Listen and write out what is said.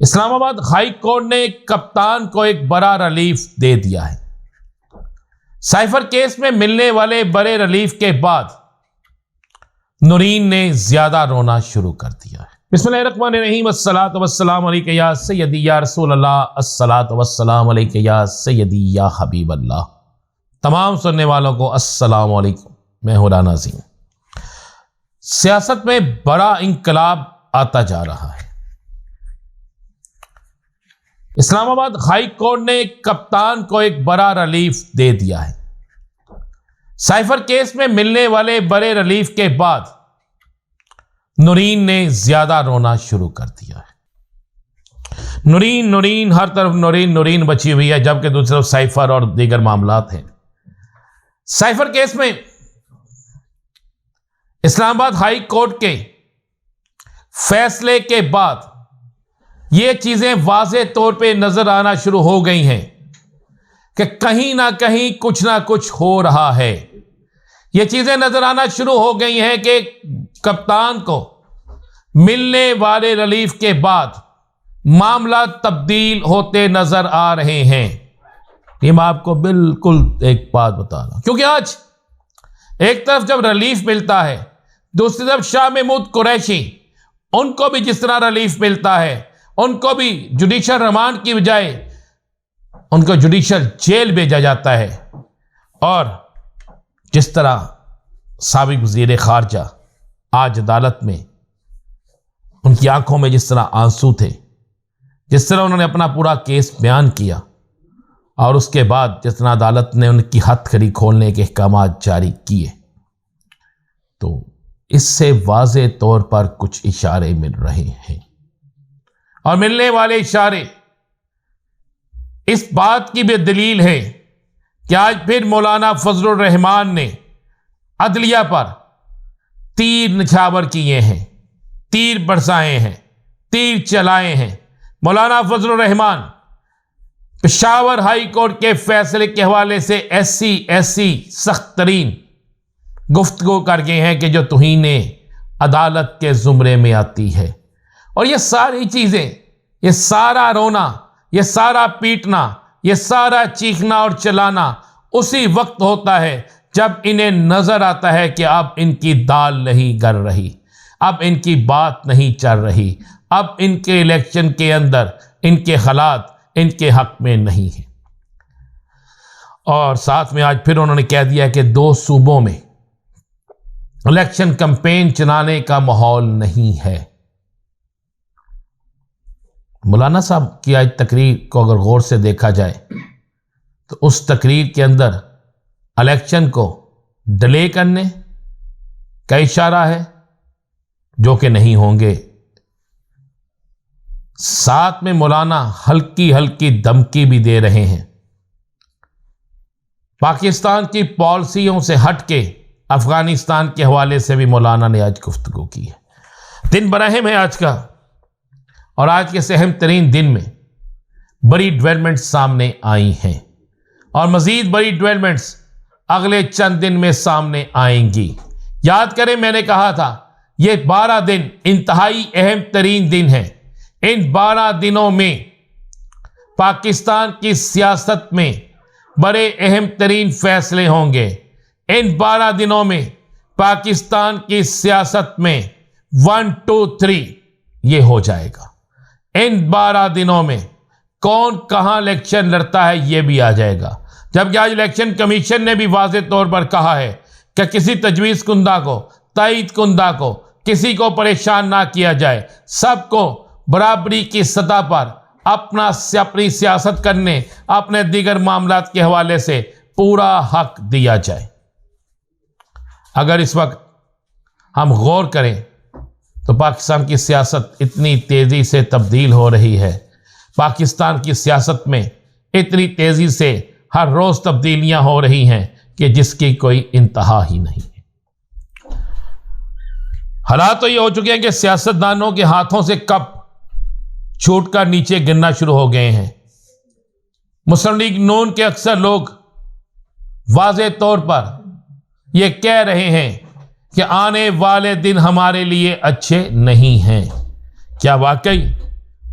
اسلام آباد high court نے کپتان کو ایک بڑا ریلیف دے دیا ہے۔ سائفر کیس میں ملنے والے بڑے ریلیف کے بعد نورین نے زیادہ رونا شروع کر دیا ہے۔ بسم اللہ الرحمن الرحیم، الصلاۃ والسلام علیک یا سیدی یا رسول اللہ، الصلاۃ والسلام علیک یا سیدی یا حبیب اللہ۔ تمام سننے والوں کو السلام علیکم، میں ہوں رانا نظیم۔ سیاست میں بڑا انقلاب آتا جا رہا ہے۔ اسلام آباد ہائی کورٹ نے کپتان کو ایک بڑا ریلیف دے دیا ہے۔ سائفر کیس میں ملنے والے بڑے ریلیف کے بعد نورین نے زیادہ رونا شروع کر دیا ہے۔ نورین ہر طرف نورین بچی ہوئی ہے، جبکہ دوسری طرف سائفر اور دیگر معاملات ہیں۔ سائفر کیس میں اسلام آباد ہائی کورٹ کے فیصلے کے بعد یہ چیزیں واضح طور پہ نظر آنا شروع ہو گئی ہیں کہ کہیں نہ کہیں کچھ نہ کچھ ہو رہا ہے۔ یہ چیزیں نظر آنا شروع ہو گئی ہیں کہ کپتان کو ملنے والے ریلیف کے بعد معاملات تبدیل ہوتے نظر آ رہے ہیں۔ یہ میں آپ کو بالکل ایک بات بتا رہا ہوں، کیونکہ آج ایک طرف جب ریلیف ملتا ہے، دوسری طرف شاہ محمود قریشی، ان کو بھی جس طرح ریلیف ملتا ہے، ان کو بھی جوڈیشل ریمانڈ کی بجائے ان کو جوڈیشل جیل بھیجا جاتا ہے، اور جس طرح سابق وزیر خارجہ آج عدالت میں ان کی آنکھوں میں جس طرح آنسو تھے، جس طرح انہوں نے اپنا پورا کیس بیان کیا، اور اس کے بعد جس طرح عدالت نے ان کی ہتھ کھڑی کھولنے کے احکامات جاری کیے، تو اس سے واضح طور پر کچھ اشارے مل رہے ہیں، اور ملنے والے اشارے اس بات کی بھی دلیل ہے کہ آج پھر مولانا فضل الرحمان نے عدلیہ پر تیر نچھاور کیے ہیں، تیر برسائے ہیں، تیر چلائے ہیں۔ مولانا فضل الرحمان پشاور ہائی کورٹ کے فیصلے کے حوالے سے ایسی سخت ترین گفتگو کر گئے ہیں کہ جو توہین عدالت کے زمرے میں آتی ہے۔ اور یہ ساری چیزیں، یہ سارا رونا، یہ سارا پیٹنا، یہ سارا چیخنا اور چلانا اسی وقت ہوتا ہے جب انہیں نظر آتا ہے کہ اب ان کی دال نہیں گل رہی، اب ان کی بات نہیں چل رہی، اب ان کے الیکشن کے اندر ان کے حالات ان کے حق میں نہیں ہیں۔ اور ساتھ میں آج پھر انہوں نے کہہ دیا کہ 2 صوبوں میں الیکشن کمپین چلانے کا ماحول نہیں ہے۔ مولانا صاحب کی آج تقریر کو اگر غور سے دیکھا جائے تو اس تقریر کے اندر الیکشن کو ڈیلے کرنے کا اشارہ ہے، جو کہ نہیں ہوں گے۔ ساتھ میں مولانا ہلکی دھمکی بھی دے رہے ہیں۔ پاکستان کی پالیسیوں سے ہٹ کے افغانستان کے حوالے سے بھی مولانا نے آج گفتگو کی ہے۔ دن بڑا اہم ہے آج کا، اور آج کے اہم ترین دن میں بڑی ڈیولپمنٹس سامنے آئی ہیں، اور مزید بڑی ڈیولپمنٹس اگلے چند دن میں سامنے آئیں گی۔ یاد کریں، میں نے کہا تھا یہ 12 دن انتہائی اہم ترین دن ہیں۔ ان 12 دنوں میں پاکستان کی سیاست میں بڑے اہم ترین فیصلے ہوں گے۔ ان 12 دنوں میں پاکستان کی سیاست میں 1 2 3 یہ ہو جائے گا۔ ان 12 دنوں میں کون کہاں الیکشن لڑتا ہے یہ بھی آ جائے گا، جبکہ آج الیکشن کمیشن نے بھی واضح طور پر کہا ہے کہ کسی تجویز کنندہ کو، تائید کنندہ کو، کسی کو پریشان نہ کیا جائے، سب کو برابری کی سطح پر اپنی سیاست کرنے، اپنے دیگر معاملات کے حوالے سے پورا حق دیا جائے۔ اگر اس وقت ہم غور کریں تو پاکستان کی سیاست اتنی تیزی سے تبدیل ہو رہی ہے، پاکستان کی سیاست میں اتنی تیزی سے ہر روز تبدیلیاں ہو رہی ہیں کہ جس کی کوئی انتہا ہی نہیں ہے۔ حالات تو یہ ہو چکے ہیں کہ سیاستدانوں کے ہاتھوں سے کپ چھوٹ کر نیچے گرنا شروع ہو گئے ہیں۔ مسلم لیگ نون کے اکثر لوگ واضح طور پر یہ کہہ رہے ہیں کہ آنے والے دن ہمارے لیے اچھے نہیں ہیں۔ کیا واقعی